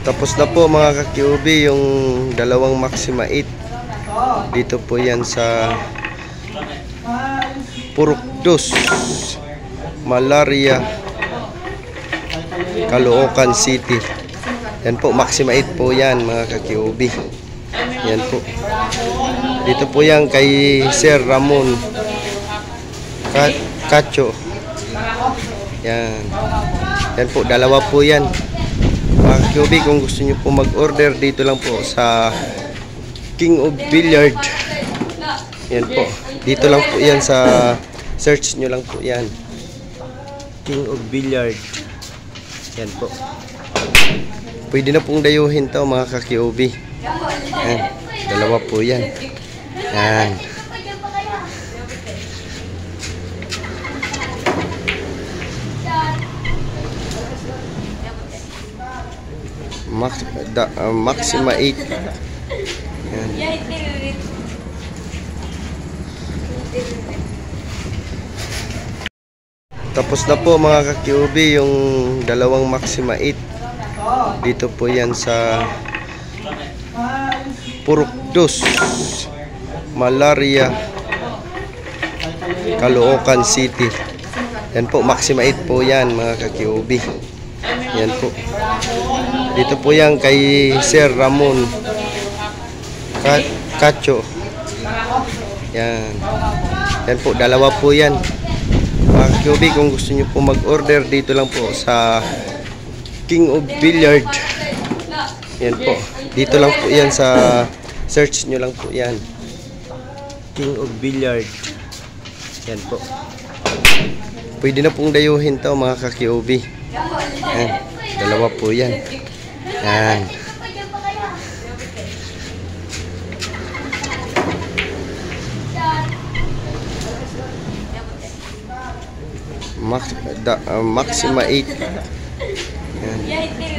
Tapos na po mga ka-QB yung dalawang Maxima 8. Dito po yan sa Purukdos, Malaria, Caloocan City. Yan po, Maxima 8 po yan mga ka-QB. Yan po. Dito po yan kay Sir Ramon Cacho. Yan. Yan po, dalawa po yan. Mga ka-QB, kung gusto nyo po mag-order, dito lang po sa King of Billiard. Yan po. Dito lang po yan sa search nyo lang po yan. King of Billiard. Yan po. Pwede na pong dayuhin to mga ka-QB. Yan. Dalawa po yan. Yan. Maxima 8. Yan. Tapos na po mga ka-QB yung dalawang Maxima 8. Dito po yan sa Purukdos, Malaria, Caloocan City. Yan po, Maxima 8 po yan mga ka-QB. Yan po. Dito po yan kay Sir Ramon Cacho. Yan. Yan po, dalawa po yan. Mga ka-QB, kung gusto nyo po mag-order, dito lang po sa King of Billiard. Yan po. Dito lang po yan sa search nyo lang po yan. King of Billiard. Yan po. Pwede na pong dayuhin to mga ka-QB. Yan. Dalawa po yan. Yan. Maxima 8. Yan.